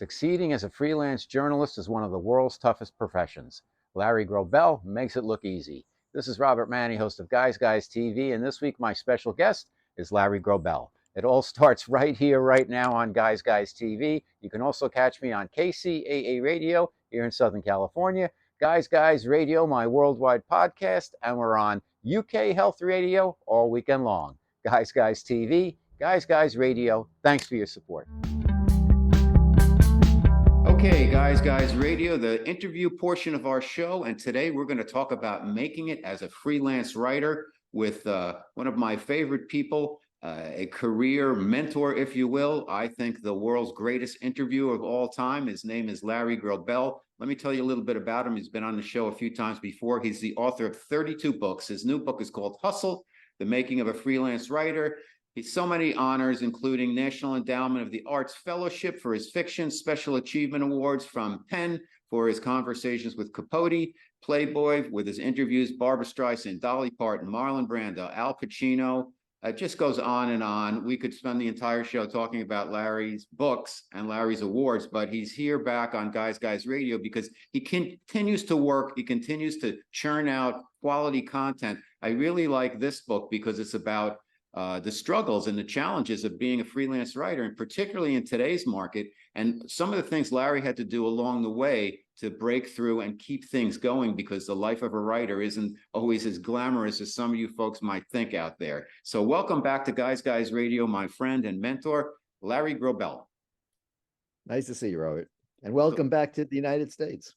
Succeeding as a freelance journalist is one of the world's toughest professions. Larry Grobel makes it look easy. This is Robert Manni, host of Guys TV, and this week my special guest is Larry Grobel. It all starts right here, right now on Guys TV. You can also catch me on KCAA Radio here in Southern California, Guys Radio, my worldwide podcast, and we're on UK Health Radio all weekend long. Guys TV, Guys Radio, thanks for your support. Okay, Guys Radio, the interview portion of our show, and today we're going to talk about making it as a freelance writer with one of my favorite people, a career mentor, if you will. I think the world's greatest interviewer of all time. His name is Larry Grobel. Let me tell you a little bit about him. He's been on the show a few times before. He's the author of 32 books. His new book is called Hustle, The Making of a Freelance Writer. He's so many honors, including National Endowment of the Arts Fellowship for his fiction, Special Achievement Awards from Penn for his conversations with Capote, Playboy with his interviews, Barbra Streisand, Dolly Parton, Marlon, Brando, Al Pacino. It just goes on and on. We could spend the entire show talking about Larry's books and Larry's awards, but he's here back on Guys Radio because he continues to work. He continues to churn out quality content. I really like this book because it's about the struggles and the challenges of being a freelance writer, and particularly in today's market, and some of the things Larry had to do along the way to break through and keep things going, because the life of a writer isn't always as glamorous as some of you folks might think out there. So welcome back to Guys Radio, my friend and mentor, Larry Grobel. Nice to see you, Robert, and welcome back to the United States.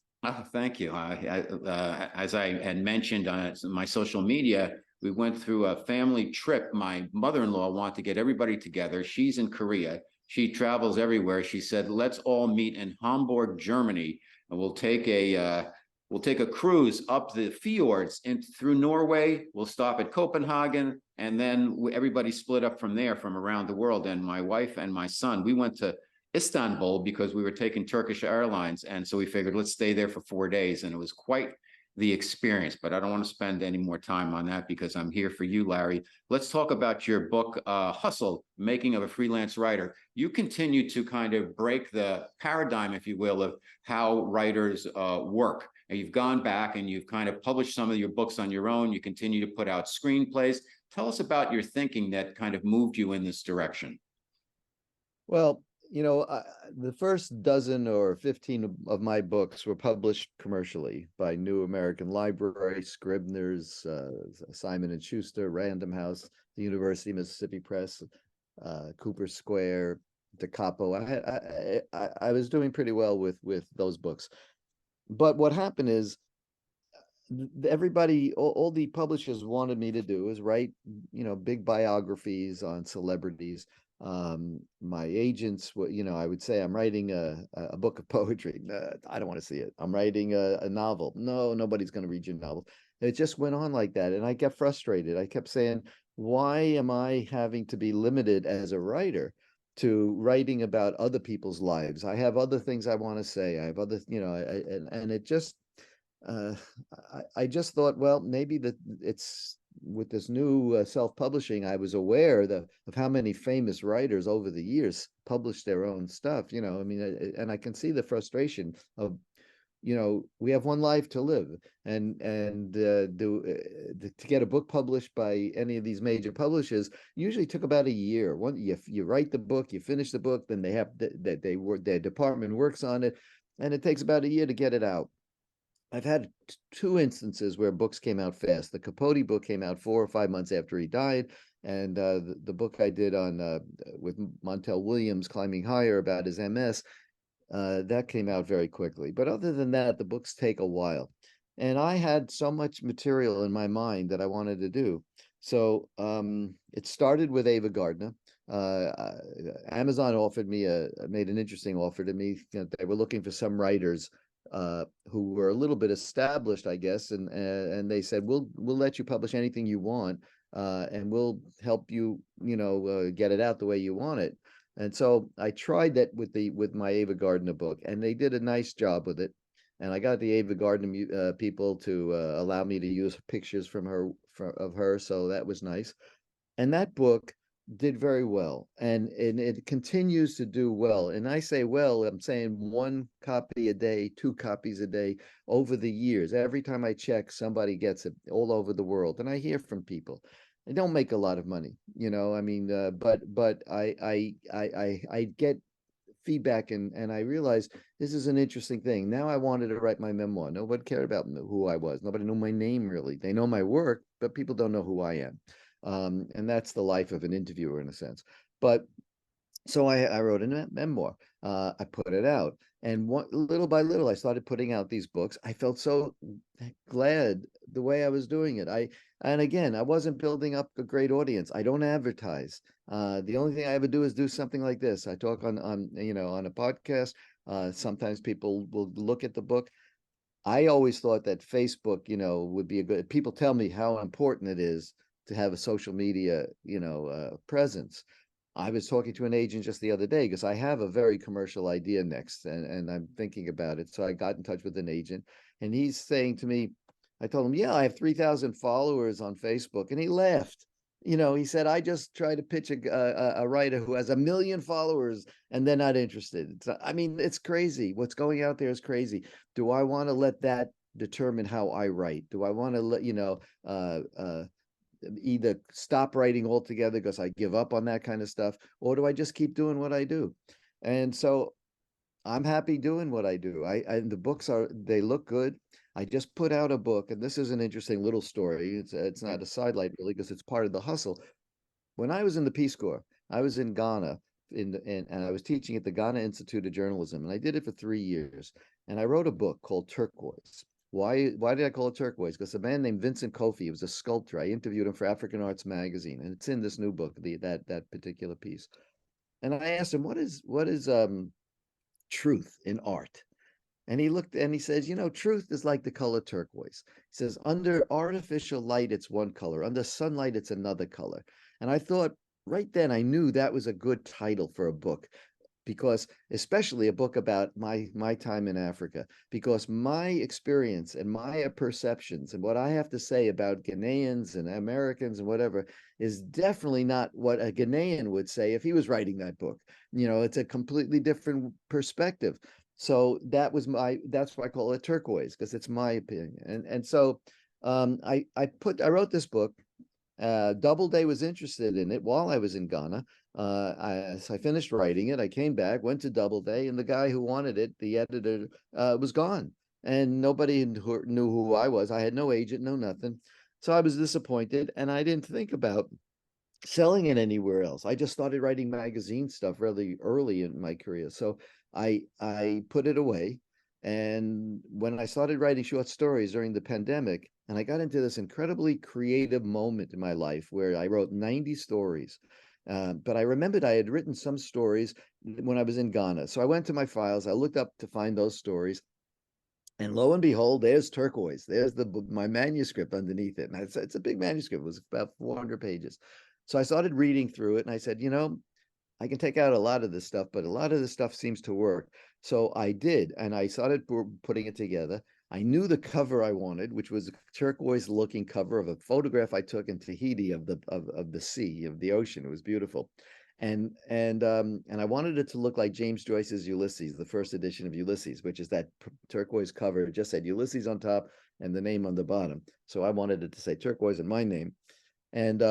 Thank you. As I had mentioned on my social media, we went through a family trip. My mother-in-law wanted to get everybody together. She's in Korea. She travels everywhere. She said, let's all meet in Hamburg, Germany, and we'll take a cruise up the fjords through Norway. We'll stop at Copenhagen, and then everybody split up from there from around the world. And my wife and my son, we went to Istanbul because we were taking Turkish Airlines. And so we figured, let's stay there for 4 days. And it was quite the experience, but I don't want to spend any more time on that because I'm here for you, Larry. Let's talk about your book, Hustle, Making of a Freelance Writer. You continue to kind of break the paradigm, if you will, of how writers work. And you've gone back and you've kind of published some of your books on your own. You continue to put out screenplays. Tell us about your thinking that kind of moved you in this direction. Well, the first dozen or 15 of my books were published commercially by New American Library, Scribner's, Simon & Schuster, Random House, the University of Mississippi Press, Cooper Square, Da Capo. I was doing pretty well with those books. But what happened is everybody, all the publishers wanted me to do is write, big biographies on celebrities. My agents, I would say I'm writing a book of poetry. I don't want to see it. I'm writing a novel. No, nobody's going to read your novel. It just went on like that. And I get frustrated. I kept saying, why am I having to be limited as a writer to writing about other people's lives? I have other things I want to say. I have other, and it just, I just thought, well, maybe it's with this new self-publishing, I was aware of how many famous writers over the years published their own stuff, and I can see the frustration of, we have one life to live, and to get a book published by any of these major publishers usually took about a year. You write the book, you finish the book, then their department works on it, and it takes about a year to get it out. I've had two instances where books came out fast. The Capote book came out 4 or 5 months after he died, and the book I did on with Montel Williams, Climbing Higher, about his MS, that came out very quickly. But other than that, the books take a while. And I had so much material in my mind that I wanted to do. So it started with Ava Gardner. Amazon made an interesting offer to me. They were looking for some writers who were a little bit established, I guess, and they said, we'll let you publish anything you want, and we'll help you, get it out the way you want it. And so I tried that with my Ava Gardner book, and they did a nice job with it. And I got the Ava Gardner people to allow me to use pictures of her, so that was nice. And that book did very well, and it continues to do well. And I say, well, I'm saying one copy a day, two copies a day over the years. Every time I check, somebody gets it all over the world, and I hear from people. I don't make a lot of money, I mean, but I get feedback, and I realized this is an interesting thing. Now I wanted to write my memoir. Nobody cared about who I was. Nobody knew my name really. They know my work, but people don't know who I am. And that's the life of an interviewer in a sense. But so I wrote a memoir. I put it out, and little by little, I started putting out these books. I felt so glad the way I was doing it. And again, I wasn't building up a great audience. I don't advertise. The only thing I ever do is do something like this. I talk on on a podcast. Sometimes people will look at the book. I always thought that Facebook, would be a good. People tell me how important it is to have a social media, presence. I was talking to an agent just the other day because I have a very commercial idea next, and I'm thinking about it. So I got in touch with an agent, and he's saying to me, I told him, yeah, I have 3,000 followers on Facebook, and he laughed. He said, I just try to pitch a writer who has 1 million followers, and they're not interested. So, I mean, it's crazy. What's going out there is crazy. Do I want to let that determine how I write? Do I want to let either stop writing altogether because I give up on that kind of stuff, or do I just keep doing what I do? And so I'm happy doing what I do. The books they look good. I just put out a book, and this is an interesting little story. It's not a sidelight really because it's part of the hustle. When I was in the Peace Corps, I was in Ghana and I was teaching at the Ghana Institute of Journalism, and I did it for 3 years. And I wrote a book called Turquoise. Why did I call it Turquoise? Because a man named Vincent Kofi, he was a sculptor. I interviewed him for African Arts Magazine, and it's in this new book, that particular piece. And I asked him, what is truth in art? And he looked and he says, truth is like the color turquoise. He says, under artificial light, it's one color. Under sunlight, it's another color. And I thought right then, I knew that was a good title for a book, because especially a book about my time in Africa, because my experience and my perceptions and what I have to say about Ghanaians and Americans and whatever is definitely not what a Ghanaian would say if he was writing that book. It's a completely different perspective. So that's why I call it Turquoise, because it's my opinion. And so I wrote this book. Doubleday was interested in it while I was in Ghana. So I finished writing it. I came back, went to Doubleday, and the guy who wanted it, the editor, was gone, and nobody knew who I was. I had no agent, no nothing. So I was disappointed, and I didn't think about selling it anywhere else. I just started writing magazine stuff really early in my career. So I put it away. And when I started writing short stories during the pandemic, and I got into this incredibly creative moment in my life where I wrote 90 stories. But I remembered I had written some stories when I was in Ghana. So I went to my files, I looked up to find those stories. And lo and behold, there's Turquoise. There's my manuscript underneath it. And it's a big manuscript. It was about 400 pages. So I started reading through it, and I said, I can take out a lot of this stuff, but a lot of this stuff seems to work. So I did, and I started putting it together. I knew the cover I wanted, which was a turquoise-looking cover of a photograph I took in Tahiti of the sea, of the ocean. It was beautiful, and I wanted it to look like James Joyce's Ulysses, the first edition of Ulysses, which is that turquoise cover. It just said Ulysses on top and the name on the bottom. So I wanted it to say turquoise and my name, and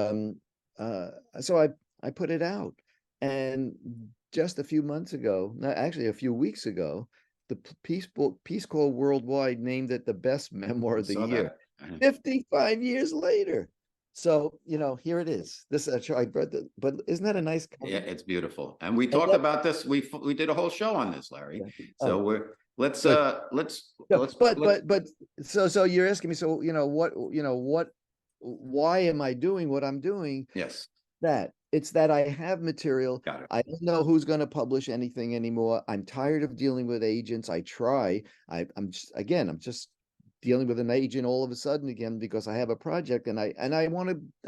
so I put it out. And just a few months ago, actually a few weeks ago, the Peace Corps Worldwide named it the best memoir of the year. 55 years later. So, here it is. This I read but isn't that a nice cover? Yeah, it's beautiful. And we talked about this. We did a whole show on this, Larry. So let's so you're asking me, so why am I doing what I'm doing? Yes. It's that I have material. Got it. I don't know who's going to publish anything anymore. I'm tired of dealing with agents. I'm just dealing with an agent all of a sudden again because I have a project and I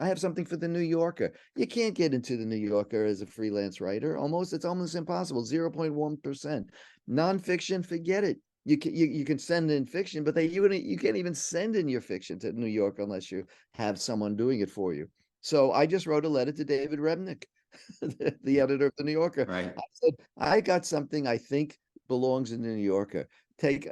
have something for the New Yorker. You can't get into the New Yorker as a freelance writer. It's almost impossible. 0.1%. Nonfiction, forget it. You can send in fiction, but you can't even send in your fiction to New York unless you have someone doing it for you. So I just wrote a letter to David Remnick. the editor of the New Yorker. Right. I said, I got something I think belongs in the New Yorker.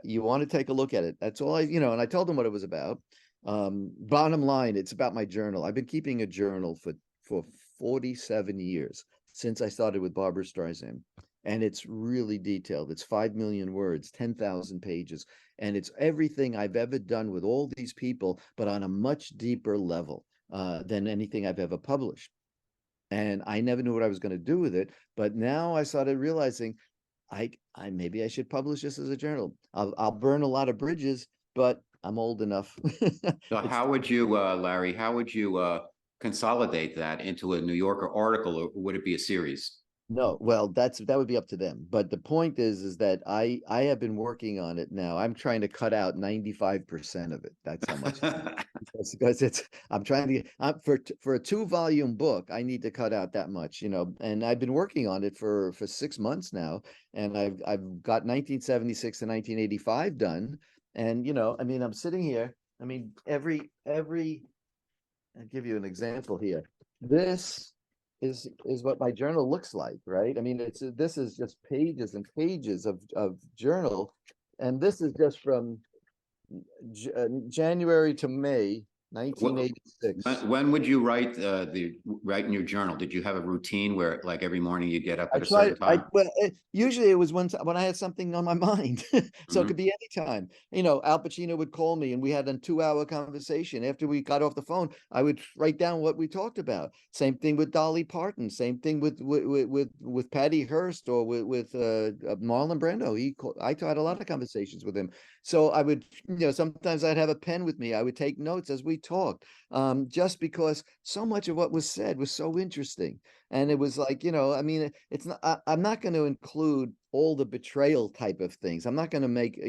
You want to take a look at it. That's all and I told them what it was about. Bottom line, it's about my journal. I've been keeping a journal for 47 years since I started with Barbra Streisand. And it's really detailed. It's 5 million words, 10,000 pages. And it's everything I've ever done with all these people, but on a much deeper level than anything I've ever published. And I never knew what I was going to do with it. But now I started realizing I maybe I should publish this as a journal. I'll burn a lot of bridges, but I'm old enough. So how would you, Larry, how would you consolidate that into a New Yorker article, or would it be a series? No, well, that would be up to them. But the point is that I have been working on it now. I'm trying to cut out 95% of it. That's how much because I'm trying to for a 2-volume book, I need to cut out that much, and I've been working on it for 6 months now, and I've got 1976 to 1985 done. And I mean, I'm sitting here. I mean, every I'll give you an example here. This is what my journal looks like, right? I mean, this is just pages and pages of journal, and this is just from January to May What, 1986. when would you write in your journal? Did you have a routine where like every morning you get up I at a certain tried. time? Usually it was when I had something on my mind, so it Mhm. could be any time. Al Pacino would call me, and we had a 2-hour conversation. After we got off the phone, I would write down what we talked about. Same thing with Dolly Parton. Same thing with Patty Hearst, or with Marlon Brando. I had a lot of conversations with him. So I would, sometimes I'd have a pen with me. I would take notes as we talked, just because so much of what was said was so interesting. And it was like, I mean, it's not, I'm not going to include all the betrayal type of things. I'm not going to make,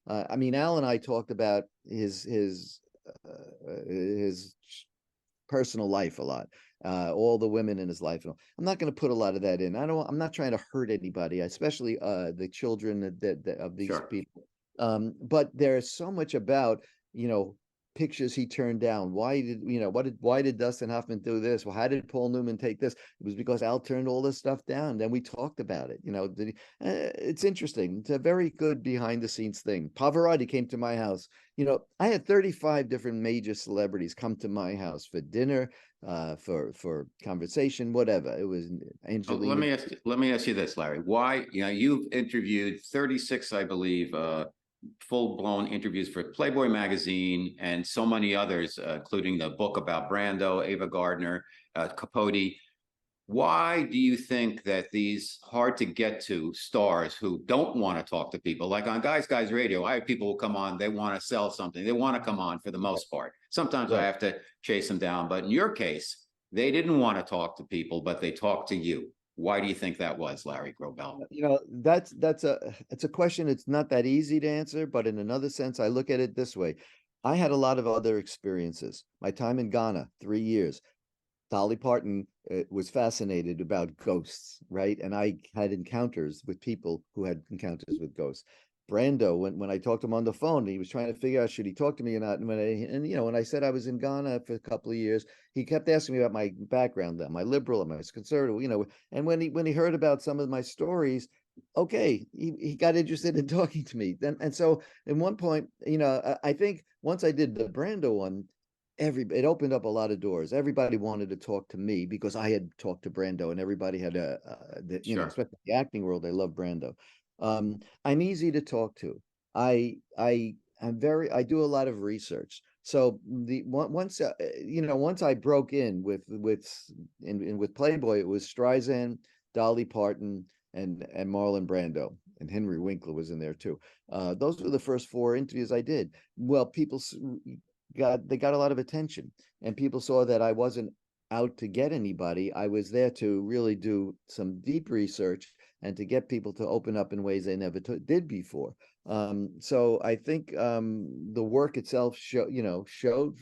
I mean, Al and I talked about his personal life a lot, all the women in his life. I'm not going to put a lot of that in. I'm not trying to hurt anybody, especially the children of these Sure. people. But there's so much about, pictures he turned down. Why did Dustin Hoffman do this? Well, how did Paul Newman take this? It was because Al turned all this stuff down. Then we talked about it. It's interesting. It's a very good behind the scenes thing. Pavarotti came to my house. I had 35 different major celebrities come to my house for dinner, for conversation, whatever. It was Let Angelina. me ask you this, Larry. Why, you've interviewed 36, I believe, full-blown interviews for Playboy magazine and so many others, including the book about Brando, Ava Gardner, Capote. Why do you think that these hard to get to stars who don't want to talk to people, like on Guys Radio, I have people who come on, they want to sell something, they want to come on for the most part. Sometimes I Right. have to chase them down, but in your case, they didn't want to talk to people, but they talked to you. Why do you think that was, Larry Grobel? It's a question. It's not that easy to answer, but in another sense, I look at it this way. I had a lot of other experiences. My time in Ghana, 3 years. Dolly Parton was fascinated about ghosts, right? And I had encounters with people who had encounters with ghosts. Brando, when I talked to him on the phone, he was trying to figure out should he talk to me or not. And when I said I was in Ghana for a couple of years, he kept asking me about my background, am I liberal, am I conservative, And when he heard about some of my stories, okay, he got interested in talking to me. And so at one point, I think once I did the Brando one, it opened up a lot of doors. Everybody wanted to talk to me because I had talked to Brando, and everybody had Sure. especially the acting world, they love Brando. I'm easy to talk to. I do a lot of research. So once I broke in with Playboy, it was Streisand, Dolly Parton, and Marlon Brando, and Henry Winkler was in there too. Those were the first 4 interviews I did. Well, people got a lot of attention, and people saw that I wasn't out to get anybody. I was there to really do some deep research and to get people to open up in ways they never did before. So I think the work itself showed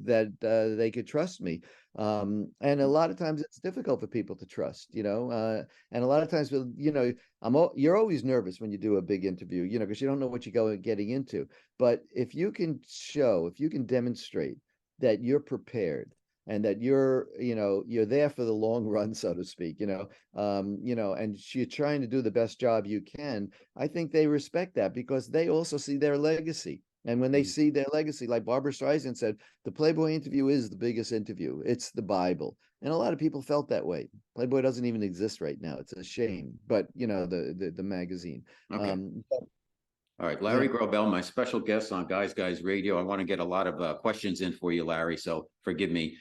that they could trust me. And a lot of times it's difficult for people to trust, and a lot of times, you're always nervous when you do a big interview, because you don't know what you're getting into. But if you can demonstrate that you're prepared, and that you're there for the long run, so to speak, and you're trying to do the best job you can. I think they respect that because they also see their legacy. And when they Mhm. see their legacy, like Barbra Streisand said, the Playboy interview is the biggest interview. It's the Bible. And a lot of people felt that way. Playboy doesn't even exist right now. It's a shame. But the magazine. Okay. But, All right, yeah. Larry Grobel, my special guest on Guys Radio. I want to get a lot of questions in for you, Larry. So forgive me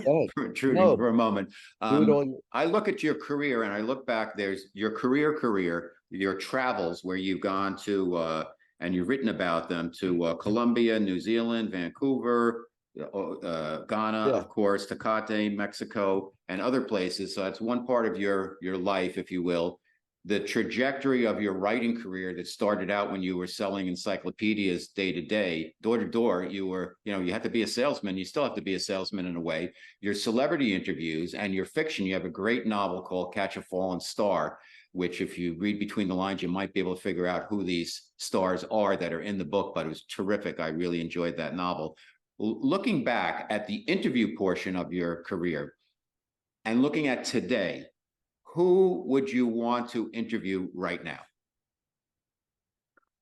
Oh, for intruding no, for a moment. do it all. I look at your career and I look back. There's your career, your travels where you've gone to and you've written about them to Colombia, New Zealand, Vancouver, Ghana, Yeah. of course, Tecate, Mexico, and other places. So that's one part of your life, if you will. The trajectory of your writing career that started out when you were selling encyclopedias day to day, door to door. You were, you had to be a salesman. You still have to be a salesman in a way. Your celebrity interviews and your fiction. You have a great novel called Catch a Fallen Star, which if you read between the lines, you might be able to figure out who these stars are that are in the book, but it was terrific. I really enjoyed that novel. Looking back at the interview portion of your career and looking at today, who would you want to interview right now?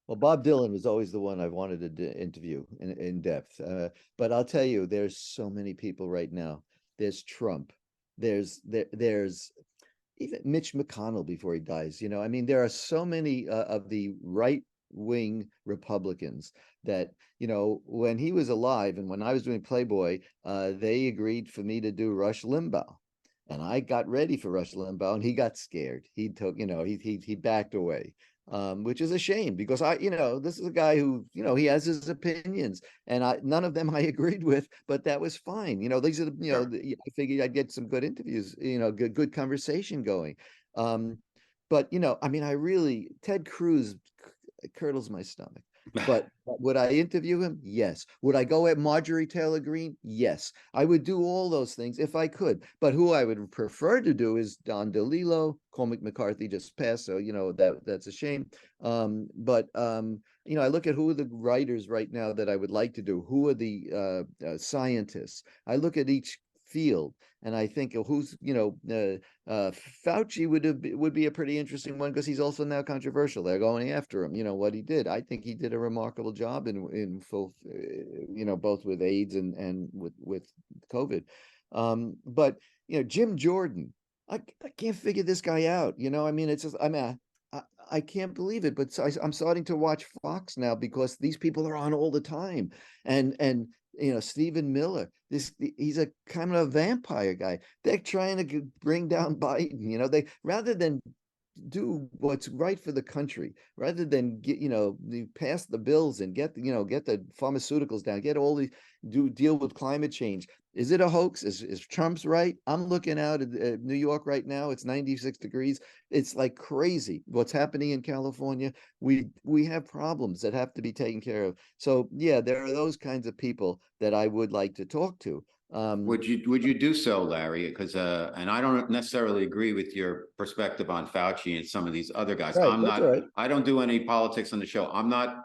Well, Bob Dylan was always the one I wanted to interview in depth. But I'll tell you, there's so many people right now. There's Trump. There's even Mitch McConnell before he dies. I mean, there are so many of the right wing Republicans that, when he was alive and when I was doing Playboy, they agreed for me to do Rush Limbaugh. And I got ready for Rush Limbaugh, and he got scared. He took, he backed away, which is a shame because this is a guy who, he has his opinions, and none of them I agreed with, but that was fine. These are Sure. I figured I'd get some good interviews, good conversation going. But I mean, Ted Cruz curdles my stomach. But would I interview him? Yes. Would I go at Marjorie Taylor Greene? Yes. I would do all those things if I could. But who I would prefer to do is Don DeLillo. Cormac McCarthy just passed, so that's a shame. But I look at who are the writers right now that I would like to do. Who are the scientists? I look at each field and I think who's Fauci would be a pretty interesting one because he's also now controversial. They're going after him. What he did. I think he did a remarkable job in full, both with AIDS and with COVID. But Jim Jordan, I can't figure this guy out. I mean, it's just I can't believe it, but I'm starting to watch Fox now because these people are on all the time, and Stephen Miller. He's a kind of a vampire guy. They're trying to bring down Biden. They rather than do what's right for the country, rather than pass the bills and get the pharmaceuticals down, get all the deal with climate change. Is it a hoax? Is Trump's right? I'm looking out at New York right now. It's 96 degrees. It's like crazy what's happening in California. We have problems that have to be taken care of. So yeah, there are those kinds of people that I would like to talk to. Would you do so, Larry? Because and I don't necessarily agree with your perspective on Fauci and some of these other guys. Right, that's all right. I don't do any politics on the show. I'm not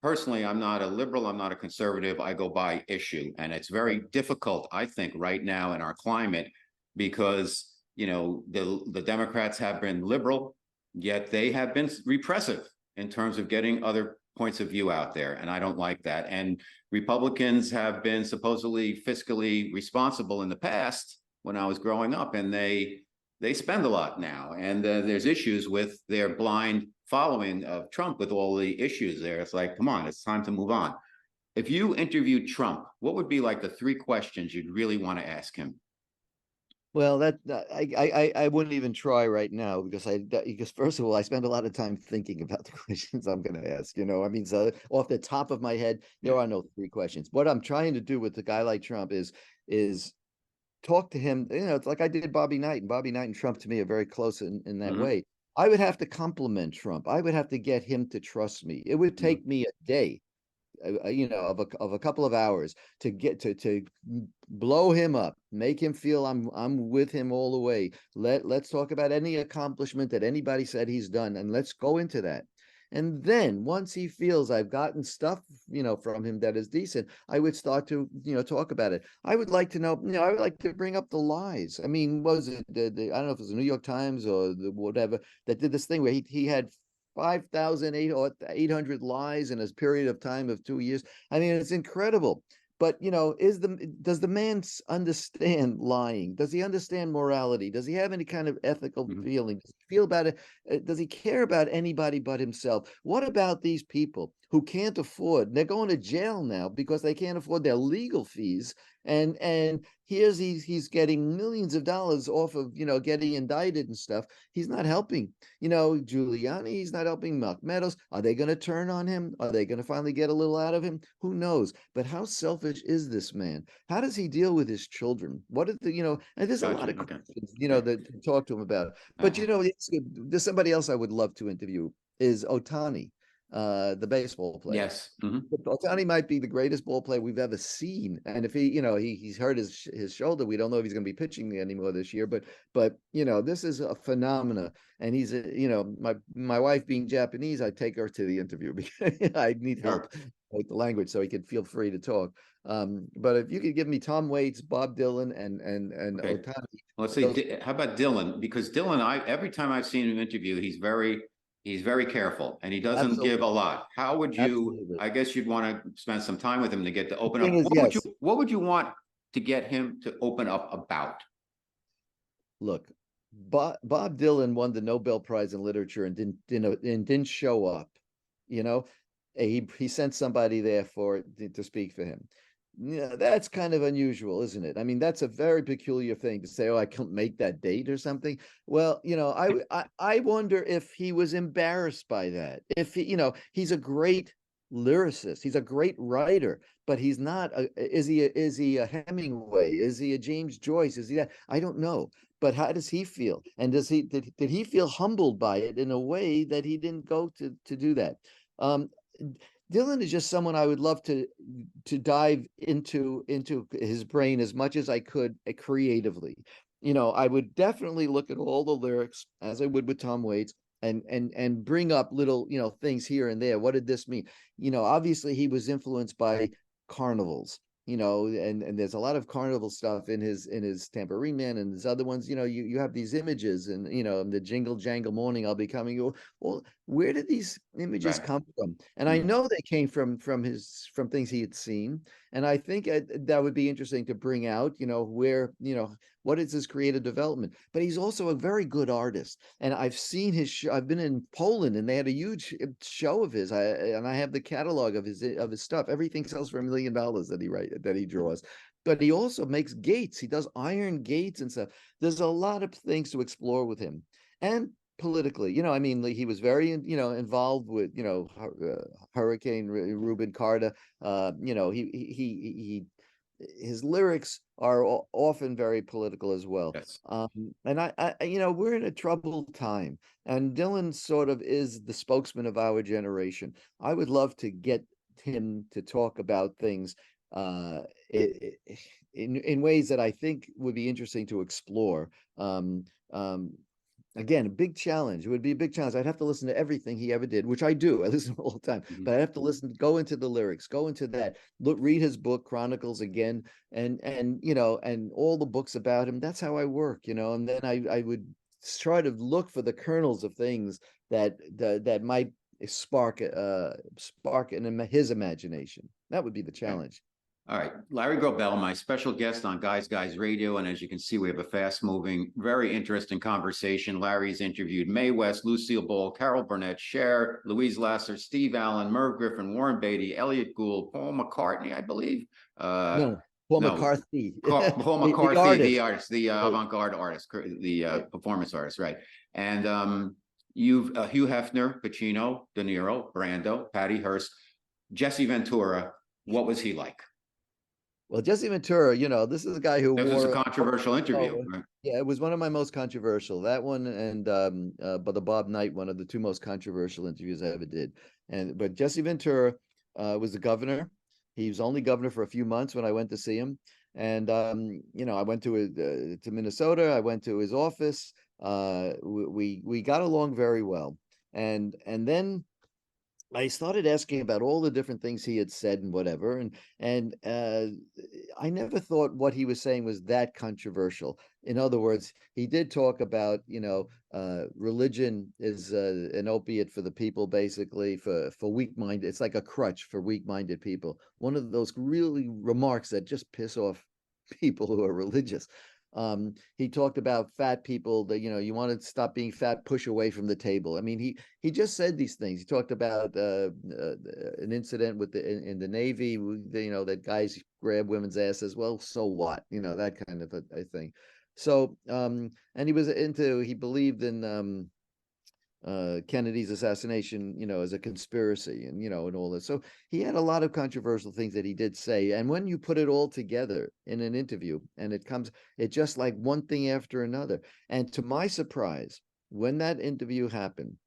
a liberal. I'm not a conservative. I go by issue, and it's very difficult, I think, right now in our climate because the Democrats have been liberal, yet they have been repressive in terms of getting other points of view out there, and I don't like that. And Republicans have been supposedly fiscally responsible in the past when I was growing up, and they spend a lot now, and there's issues with their blind following of Trump with all the issues there. It's like, come on, it's time to move on. If you interviewed Trump, what would be like the 3 questions you'd really want to ask him? Well, I wouldn't even try right now because first of all, I spend a lot of time thinking about the questions I'm going to ask. I mean, so off the top of my head, there are no 3 questions. What I'm trying to do with a guy like Trump is talk to him. It's like I did Bobby Knight, and Bobby Knight and Trump to me are very close in that Mm-hmm. way. I would have to compliment Trump. I would have to get him to trust me. It would Mm-hmm. take me a day of a couple of hours to get to blow him up, make him feel I'm with him all the way. Let's talk about any accomplishment that anybody said he's done, and let's go into that. And then once he feels I've gotten stuff, from him that is decent, I would start to, talk about it. I would like to know, I would like to bring up the lies. I mean, was it I don't know if it was the New York Times or the whatever that did this thing where he had 5,800 lies in a period of time of 2 years. I mean, it's incredible. But does the man understand lying? Does he understand morality? Does he have any kind of ethical feeling? Does he feel about it? Does he care about anybody but himself? What about these people who can't afford? They're going to jail now because they can't afford their legal fees. And he's getting millions of dollars off of getting indicted and stuff. He's not helping. Giuliani, he's not helping. Mark Meadows, are they going to turn on him? Are they going to finally get a little out of him? Who knows? But how selfish is this man? How does he deal with his children? What are and there's a lot of questions, that to talk to him about. But there's somebody else I would love to interview is Otani, the baseball player. Yes. Otani might be the greatest ball player we've ever seen. And if he's hurt his shoulder, we don't know if he's going to be pitching anymore this year. But this is a phenomena. And he's my wife being Japanese, I take her to the interview because I need help with the language so he could feel free to talk. But if you could give me Tom Waits, Bob Dylan, and Otani. Let's see. How about Dylan? Because Dylan, every time I've seen him interview, he's very careful and he doesn't give a lot. How would you, I guess you'd want to spend some time with him to get to open up. What would you want to get him to open up about? Look, Bob Dylan won the Nobel Prize in Literature and didn't show up. He sent somebody there to speak for him. That's kind of unusual, isn't it? I mean, that's a very peculiar thing to say, oh, I can't make that date or something. Well, I wonder if he was embarrassed by that. If he's a great lyricist, he's a great writer, but he's not is he a Hemingway? Is he a James Joyce? Is he that? I don't know. But how does he feel? And did he feel humbled by it in a way that he didn't go to do that? Dylan is just someone I would love to dive into his brain as much as I could creatively. I would definitely look at all the lyrics as I would with Tom Waits and bring up little, things here and there. What did this mean? Obviously he was influenced by carnivals, and there's a lot of carnival stuff in his Tambourine Man and his other ones. You have these images and the jingle jangle morning I'll be coming. Well, where did these images come from? And I know they came from things he had seen. And I think that would be interesting to bring out, where, what is his creative development? But he's also a very good artist. And I've seen his show. I've been in Poland and they had a huge show of his. And I have the catalog of his stuff. Everything sells for $1 million that he draws. But he also makes gates. He does iron gates and stuff. There's a lot of things to explore with him. And politically, he was very, involved with, Hurricane Reuben Carter. His lyrics are often very political as well. Yes. And I we're in a troubled time, and Dylan sort of is the spokesman of our generation. I would love to get him to talk about things in ways that I think would be interesting to explore. Again, a big challenge. It would be a big challenge. I'd have to listen to everything he ever did, which I do. I listen all the time, but I have to go into the lyrics, go into that, read his book, Chronicles again, and all the books about him. That's how I work, and then I would try to look for the kernels of things that might spark in his imagination. That would be the challenge. All right, Larry Grobel, my special guest on Guys Radio, and as you can see, we have a fast-moving, very interesting conversation. Larry's interviewed Mae West, Lucille Ball, Carol Burnett, Cher, Louise Lasser, Steve Allen, Merv Griffin, Warren Beatty, Elliot Gould, Paul McCartney, I believe. No, Paul McCarthy. Paul McCarthy, the artist, the avant-garde artist, the performance artist, right? And you've Hugh Hefner, Pacino, De Niro, Brando, Patty Hearst, Jesse Ventura. What was he like? Well, Jesse Ventura, this is a guy who This was a controversial interview. Right? Yeah, it was one of my most controversial. That one and but the Bob Knight, one of the two most controversial interviews I ever did. But Jesse Ventura was the governor. He was only governor for a few months when I went to see him. And I went to Minnesota. I went to his office. We got along very well. And then I started asking about all the different things he had said and whatever, and I never thought what he was saying was that controversial. In other words, he did talk about, religion is an opiate for the people, basically for weak-minded. It's like a crutch for weak-minded people. One of those really remarks that just piss off people who are religious. He talked about fat people that, you want to stop being fat, push away from the table. I mean, he just said these things. He talked about an incident with in the Navy, that guys grab women's asses. Well, so what? That kind of a thing. So, and he believed in Kennedy's assassination, as a conspiracy, and all this. So he had a lot of controversial things that he did say. And when you put it all together in an interview, and it just like one thing after another. And to my surprise, when that interview happened,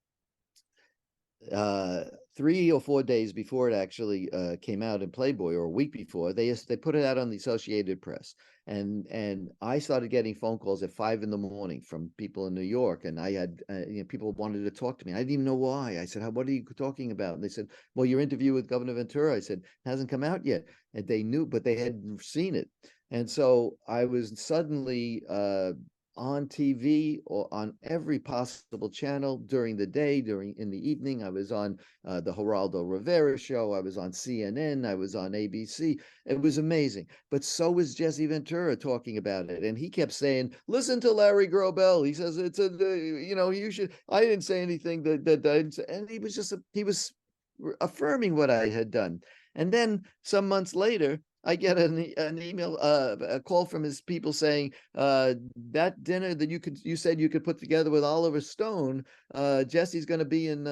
3 or 4 days before it actually came out in Playboy, or a week before, they put it out on the Associated Press, and I started getting phone calls at 5 in the morning from people in New York, and I had people wanted to talk to me. I didn't even know why. I said, "What are you talking about?" And they said, "Well, your interview with Governor Ventura." I said, "Hasn't come out yet," and they knew, but they hadn't seen it, and so I was suddenly on TV or on every possible channel during the day, in the evening. I was on the Geraldo Rivera show. I was on CNN. I was on ABC. It was amazing. But so was Jesse Ventura talking about it. And he kept saying, listen to Larry Grobel. He says, you should, I didn't say anything that I didn't say. And he was affirming what I had done. And then some months later, I get an email, a call from his people saying, that dinner that you said you could put together with Oliver Stone, Jesse's going to be in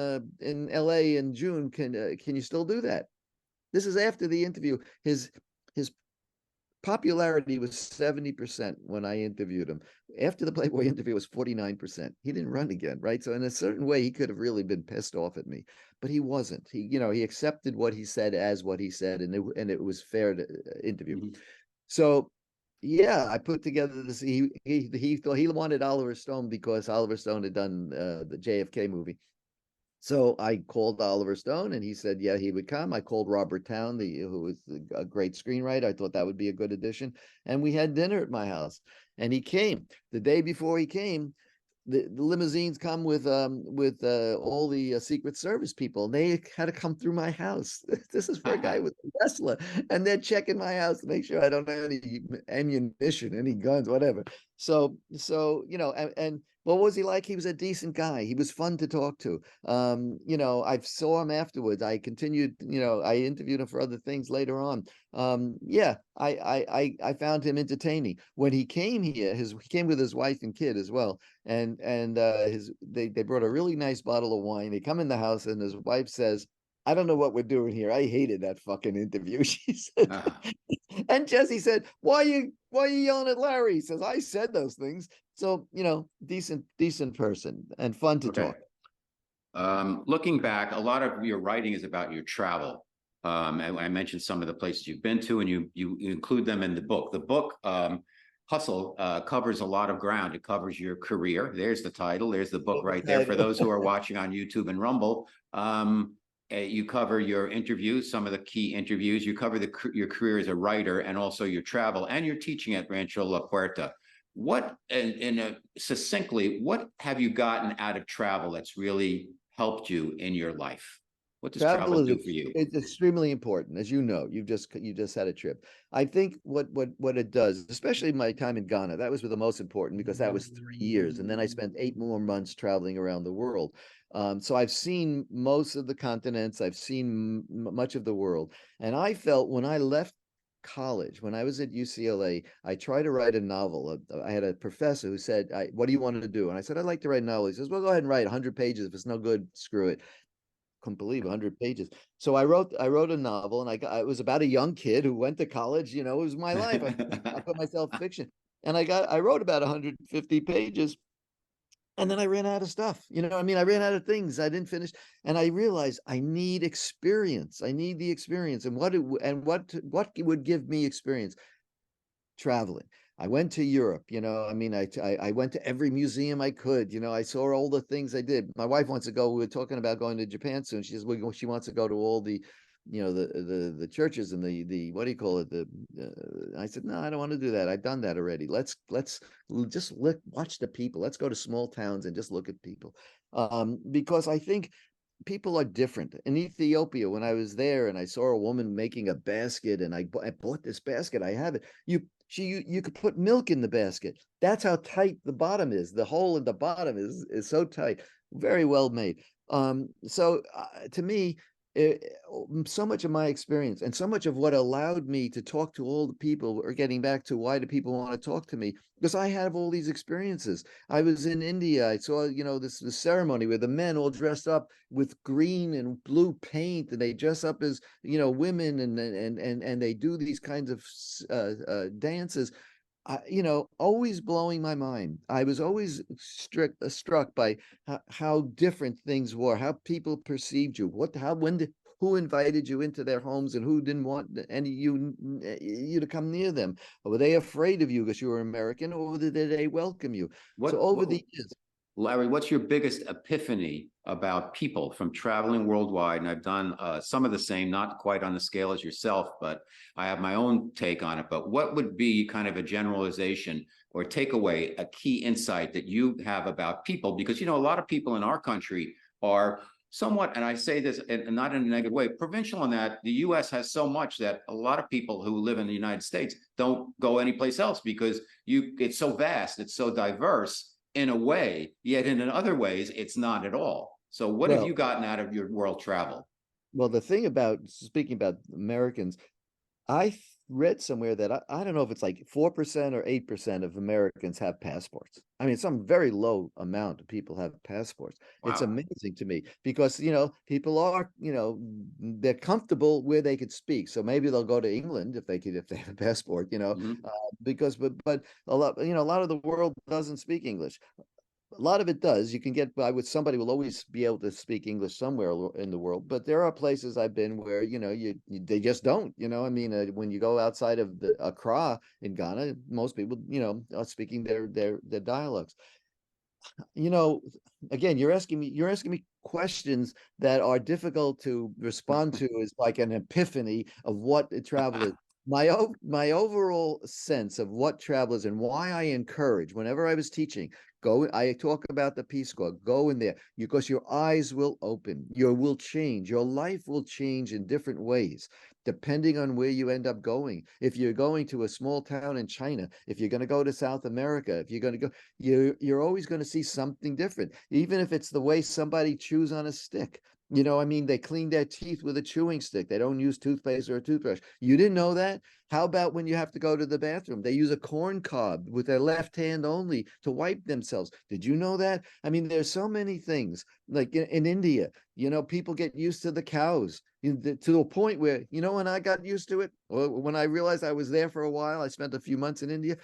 LA in June. Can you still do that? This is after the interview. His popularity was 70% when I interviewed him. After the Playboy interview, it was 49%. He didn't run again, right? So in a certain way, he could have really been pissed off at me, but he wasn't. He accepted what he said as what he said, and it was fair to interview. Mhm. So yeah, I put together this. He thought he wanted Oliver Stone because Oliver Stone had done the JFK movie. So I called Oliver Stone, and he said, yeah, he would come. I called Robert Towne, who was a great screenwriter. I thought that would be a good addition. And we had dinner at my house. And he came. The day before he came, the limousines come with all the Secret Service people. They had to come through my house. This is for a guy with a wrestler, and they're checking my house to make sure I don't have any ammunition, any guns, whatever. So and what was he like? He was a decent guy. He was fun to talk to. I saw him afterwards. I continued, I interviewed him for other things later on. Yeah, I found him entertaining. When he came here, he came with his wife and kid as well, and they brought a really nice bottle of wine. They come in the house, and his wife says, I don't know what we're doing here. I hated that fucking interview. She said, Uh, and Jesse said, why are you yelling at Larry? He says, I said those things. So, decent person and fun to okay. talk. Looking back, a lot of your writing is about your travel. And I mentioned some of the places you've been to, and you include them in the book. The book, Hustle, covers a lot of ground. It covers your career. There's the title. There's the book right there. For those who are watching on YouTube and Rumble, you cover your interviews, some of the key interviews. You cover your career as a writer, and also your travel, and your teaching at Rancho La Puerta. Succinctly, what have you gotten out of travel that's really helped you in your life? What does travel do for you? It's extremely important, as you know. You just had a trip. I think what it does, especially my time in Ghana, that was the most important because that was 3 years, and then I spent 8 more months traveling around the world. So I've seen most of the continents. I've seen much of the world, and I felt when I left college, when I was at UCLA, I tried to write a novel. I had a professor who said, what do you want to do? And I said, I'd like to write a novel. He says, well, go ahead and write 100 pages. If it's no good, screw it. Couldn't believe 100 pages. So I wrote a novel, and it was about a young kid who went to college. It was my life. I put myself fiction, and I wrote about 150 pages. And then I ran out of stuff. I ran out of things. I didn't finish. And I realized I need experience. I need the experience. And what would give me experience? Traveling. I went to Europe, I mean, I went to every museum I could, I saw all the things I did. My wife wants to go. We were talking about going to Japan soon. She says, she wants to go to all the, the churches and the what do you call it? I said, no, I don't want to do that. I've done that already. Let's just watch the people. Let's go to small towns and just look at people. Because I think people are different. In Ethiopia, when I was there and I saw a woman making a basket, and I bought this basket, I have it. You could put milk in the basket. That's how tight the bottom is. The hole in the bottom is so tight. Very well made. So to me, so much of my experience and so much of what allowed me to talk to all the people, or getting back to why do people want to talk to me, because I have all these experiences. I was in India. I saw, this ceremony where the men all dressed up with green and blue paint, and they dress up as, women, and they do these kinds of dances. Always blowing my mind. I was always struck by how different things were, how people perceived you, who invited you into their homes and who didn't want you to come near them. Were they afraid of you because you were American, or did they welcome you? So over the years. Larry, what's your biggest epiphany about people from traveling worldwide? And I've done some of the same, not quite on the scale as yourself, but I have my own take on it. But what would be kind of a generalization or takeaway, a key insight that you have about people? Because, a lot of people in our country are somewhat, and I say this not in a negative way, provincial in that the U.S. has so much that a lot of people who live in the United States don't go anyplace else, because it's so vast, it's so diverse in a way, yet in other ways, it's not at all. So what have you gotten out of your world travel? Well, the thing about speaking about Americans, I read somewhere that I don't know if it's like 4% or 8% of Americans have passports. I mean, some very low amount of people have passports. Wow. It's amazing to me because, people are, they're comfortable where they could speak. So maybe they'll go to England if they have a passport, because, but a lot of the world doesn't speak English. A lot of it does. You can get by with somebody will always be able to speak English somewhere in the world, but there are places I've been where they just don't. I mean, when you go outside of the Accra in Ghana, most people are speaking their dialects. Again, you're asking me questions that are difficult to respond to. Is like an epiphany of what travel is. My overall sense of what travel is and why I encourage, whenever I was teaching, I talk about the Peace Corps, go in there, because your eyes will open, will change, your life will change in different ways, depending on where you end up going. If you're going to a small town in China, if you're going to go to South America, if you're going to go, you're always going to see something different, even if it's the way somebody chews on a stick. I mean, they clean their teeth with a chewing stick. They don't use toothpaste or a toothbrush. You didn't know that? How about when you have to go to the bathroom? They use a corn cob with their left hand only to wipe themselves. Did you know that? I mean, there's so many things. Like in India, people get used to the cows to a point where, when I got used to it, or when I realized I was there for a while, I spent a few months in India,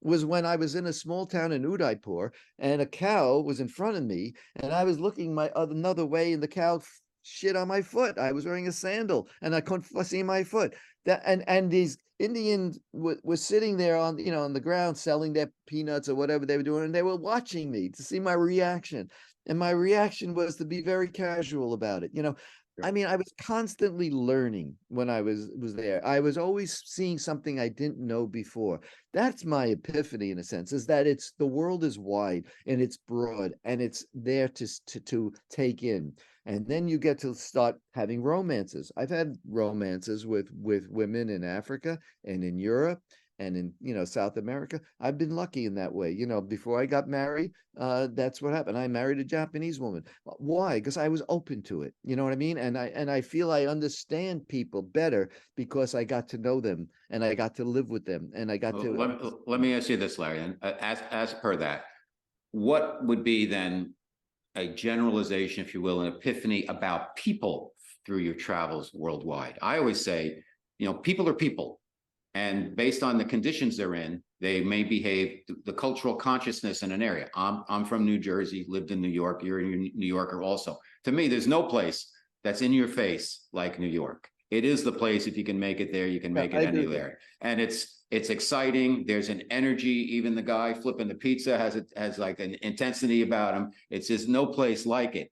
was when I was in a small town in Udaipur, and a cow was in front of me, and I was looking another way, and the cow shit on my foot. I was wearing a sandal, and I couldn't see my foot. And these Indians were sitting there on the ground selling their peanuts or whatever they were doing, and they were watching me to see my reaction. And my reaction was to be very casual about it. I mean, I was constantly learning when I was there. I was always seeing something I didn't know before. That's my epiphany, in a sense, is that the world is wide and it's broad and it's there to take in. And then you get to start having romances. I've had romances with women in Africa and in Europe and in South America. I've been lucky in that way. Before I got married, that's what happened. I married a Japanese woman. Why? Because I was open to it. You know what I mean? And I feel I understand people better because I got to know them and I got to live with them and I got to. Let me ask you this, Larry. And as per that, what would be then a generalization, if you will, an epiphany about people through your travels worldwide? I always say, people are people. And based on the conditions they're in, they may behave, the cultural consciousness in an area. I'm from New Jersey, lived in New York. You're a New Yorker also. To me, there's no place that's in your face like New York. it is the place. If you can make it there, you can make it anywhere. And it's exciting. There's an energy. Even the guy flipping the pizza has like an intensity about him. It's just no place like it.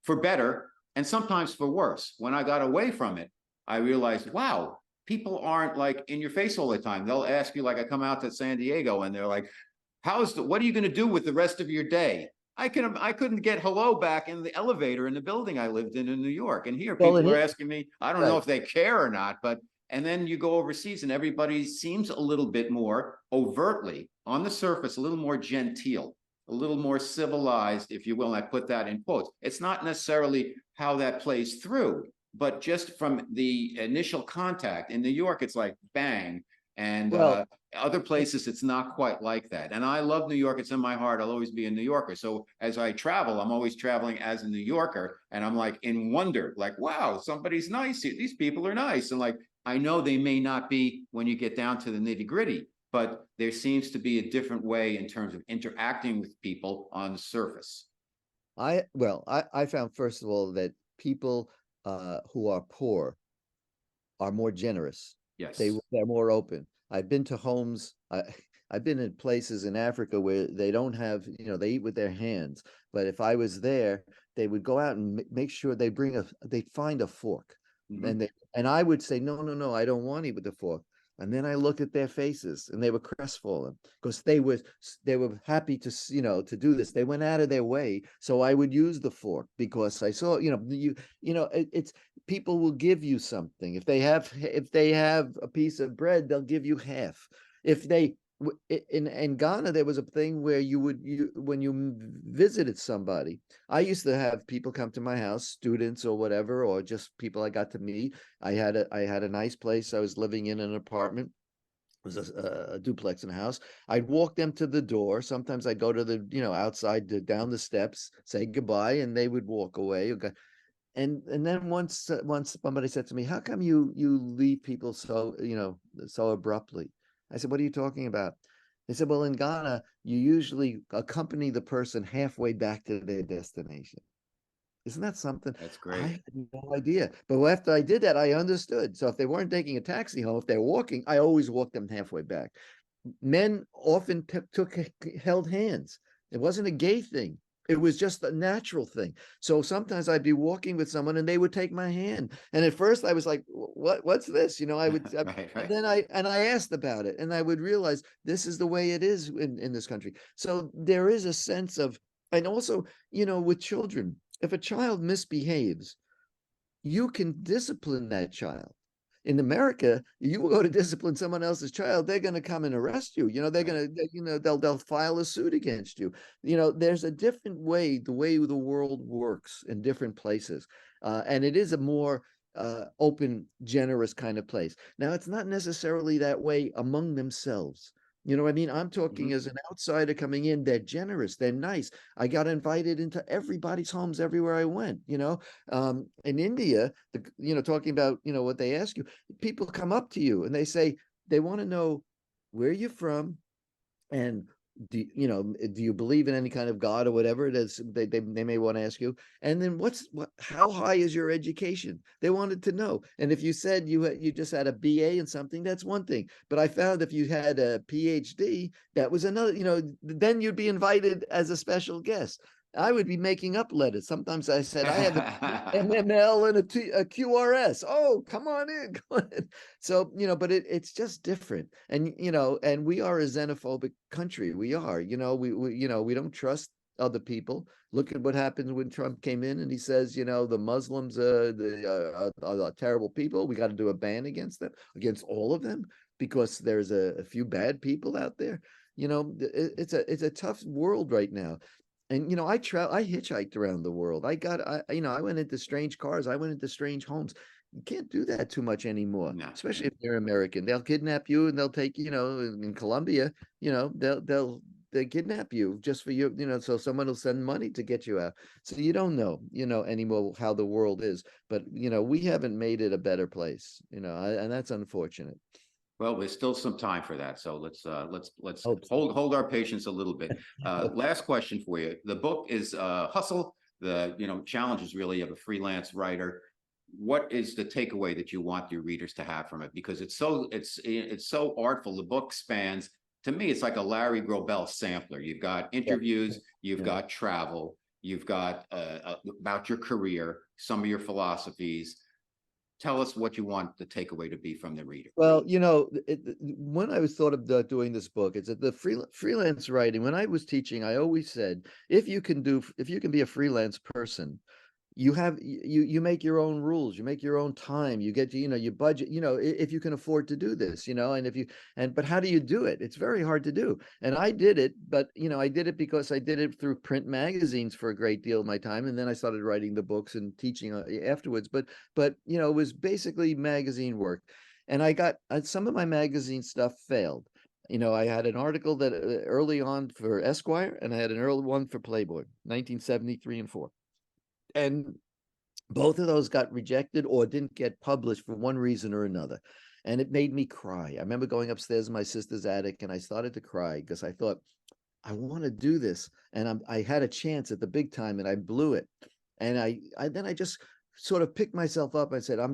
For better and sometimes for worse. When I got away from it, I realized, wow, people aren't like in your face all the time. They'll ask you, like, I come out to San Diego and they're like, what are you going to do with the rest of your day? I couldn't get hello back in the elevator in the building I lived in New York. And here people are asking me, I don't know if they care or not, but, and then you go overseas and everybody seems a little bit more overtly on the surface, a little more genteel, a little more civilized, if you will. And I put that in quotes. It's not necessarily how that plays through, but just from the initial contact in New York, it's like bang. And other places, it's not quite like that. And I love New York. It's in my heart. I'll always be a New Yorker. So as I travel, I'm always traveling as a New Yorker. And I'm like in wonder, like, wow, somebody's nice here. These people are nice. And like, I know they may not be when you get down to the nitty gritty, but there seems to be a different way in terms of interacting with people on the surface. I found, first of all, that people who are poor are more generous. Yes. They're more open. I've been to homes, I've been in places in Africa where they don't have, they eat with their hands. But if I was there, they would go out and make sure they'd find a fork. Mm-hmm. And I would say, no, I don't want to eat with a fork. And then I looked at their faces and they were crestfallen because they were happy to, to do this. They went out of their way. So I would use the fork because I saw, it's people will give you something. If they have a piece of bread, they'll give you half. If they, in Ghana, there was a thing where when you visited somebody, I used to have people come to my house, students or whatever, or just people I got to meet. I had a nice place. I was living in an apartment. It was a duplex in a house. I'd walk them to the door. Sometimes I'd go to the, outside down the steps, say goodbye, and they would walk away. And then once somebody said to me, how come you leave people so, so abruptly? I said, what are you talking about? They said, well, in Ghana, you usually accompany the person halfway back to their destination. Isn't that something? That's great. I had no idea. But after I did that, I understood. So if they weren't taking a taxi home, if they're walking, I always walked them halfway back. Men often held hands. It wasn't a gay thing. It was just a natural thing. So sometimes I'd be walking with someone and they would take my hand. And at first I was like, what's this? I would, right. And then I asked about it and I would realize this is the way it is in this country. So there is a sense of, and also, with children, if a child misbehaves, you can discipline that child. In America, you will go to discipline someone else's child, they're going to come and arrest you. They're going to, they'll file a suit against you. There's a different way, the way the world works in different places. And it is a more open, generous kind of place. Now, it's not necessarily that way among themselves. You know what I mean? I'm talking as an outsider coming in. They're generous. They're nice. I got invited into everybody's homes everywhere I went. In India, talking about, what they ask you, people come up to you and they say, they want to know where you're from and do you believe in any kind of God or whatever it is they may want to ask you, and then how high is your education? They wanted to know. And if you said you just had a BA in something, that's one thing, but I found if you had a PhD, that was another. Then you'd be invited as a special guest. I would be making up letters. Sometimes I said I have an MML and a QRS. Oh, come on in. So, but it's just different. And, and we are a xenophobic country. We are, we don't trust other people. Look at what happened when Trump came in and he says, the Muslims are terrible people. We got to do a ban against them, against all of them, because there's a few bad people out there. It's a tough world right now. And, I hitchhiked around the world. I went into strange cars. I went into strange homes. You can't do that too much anymore, especially if you're American. They'll kidnap you and they'll take, in Colombia, they'll kidnap you just for you, so someone will send money to get you out. So you don't know, anymore how the world is. But, we haven't made it a better place, and that's unfortunate. Well, there's still some time for that, so let's hold our patience a little bit. Last question for you. The book is Hustle. The challenge is really of a freelance writer. what is the takeaway that you want your readers to have from it? Because it's so artful. The book spans, to me, it's like a Larry Grobel sampler. You've got Yeah. interviews, you've Yeah. got travel, you've got about your career, some of your philosophies. Tell us what you want the takeaway to be from the reader. Well, when I was thought of doing this book, it's that the freelance writing. When I was teaching, I always said, if you can be a freelance person, you make your own rules, you make your own time, you get to, you budget, if you can afford to do this, but how do you do it? It's very hard to do. And I did it, but I did it because I did it through print magazines for a great deal of my time. And then I started writing the books and teaching afterwards. But it was basically magazine work. And I got some of my magazine stuff failed. I had an article that early on for Esquire, and I had an early one for Playboy, 1973 and 4. And both of those got rejected or didn't get published for one reason or another. And it made me cry. I remember going upstairs in my sister's attic and I started to cry because I thought, I want to do this. And I had a chance at the big time and I blew it. And then I just sort of picked myself up. I said, I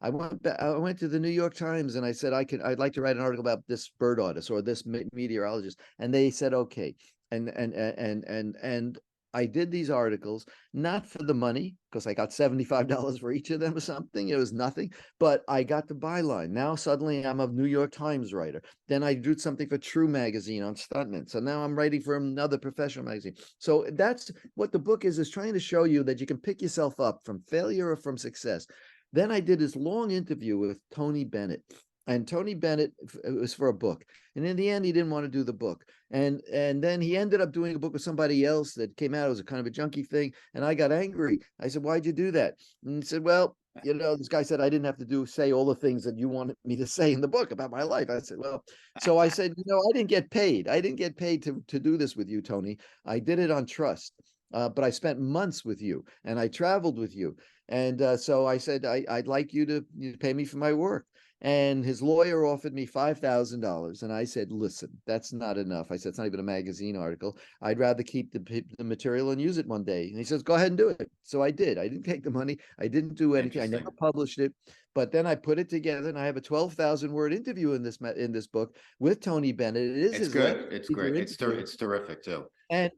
went to the New York Times and I said, I'd like to write an article about this bird artist or this meteorologist. And they said, okay. And I did these articles, not for the money, because I got $75 for each of them or something. It was nothing, but I got the byline. Now suddenly I'm a New York Times writer. Then I did something for True Magazine on stuntmen. So now I'm writing for another professional magazine. So that's what the book is trying to show you, that you can pick yourself up from failure or from success. Then I did this long interview with Tony Bennett. And Tony Bennett, it was for a book. And in the end, he didn't want to do the book. And then he ended up doing a book with somebody else that came out. It was a kind of a junky thing. And I got angry. I said, why'd you do that? And he said, well, this guy said I didn't have to say all the things that you wanted me to say in the book about my life. I said, well, so I said, I didn't get paid. I didn't get paid to do this with you, Tony. I did it on trust. But I spent months with you and I traveled with you. And so I said, I'd like you to pay me for my work. And his lawyer offered me $5,000. And I said, listen, that's not enough. I said, it's not even a magazine article. I'd rather keep the material and use it one day. And he says, go ahead and do it. So I did. I didn't take the money. I didn't do anything. I never published it. But then I put it together and I have a 12,000 word interview in this book with Tony Bennett. It's good. It's great. It's terrific too. And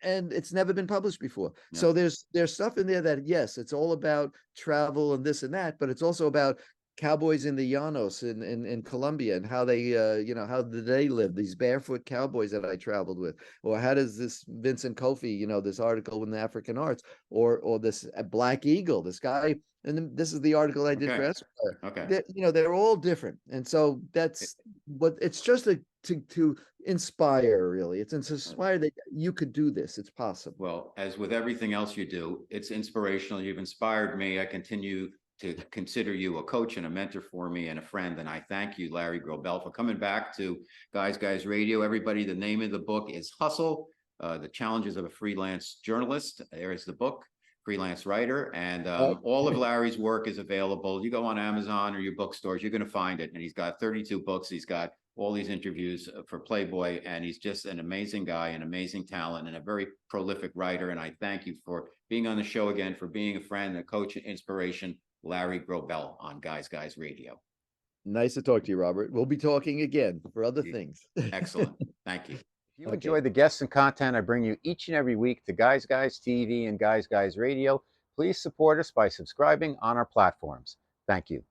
it's never been published before. Yeah. So there's stuff in there that, yes, it's all about travel and this and that, but it's also about cowboys in the Llanos in Colombia and how they how do they live, these barefoot cowboys that I traveled with, or how does this Vincent Kofi, this article in the African Arts, or this Black Eagle, this guy, and then this is the article I did for Esquire. Okay, they're all different, and so that's what it's just to inspire, really. It's inspire that you could do this. It's possible. Well, as with everything else you do, it's inspirational. You've inspired me. I continue to consider you a coach and a mentor for me and a friend. And I thank you, Larry Grobel, for coming back to Guys Radio. Everybody, the name of the book is Hustle, The Challenges of a Freelance Journalist. There's the book, Freelance Writer. And all of Larry's work is available. You go on Amazon or your bookstores, you're going to find it. And he's got 32 books. He's got all these interviews for Playboy. And he's just an amazing guy, an amazing talent, and a very prolific writer. And I thank you for being on the show again, for being a friend, a coach, and inspiration. Larry Grobel on Guys Radio. Nice to talk to you, Robert. We'll be talking again for other things. Excellent. Thank you. If you enjoy the guests and content I bring you each and every week to Guys TV and Guys Radio, please support us by subscribing on our platforms. Thank you.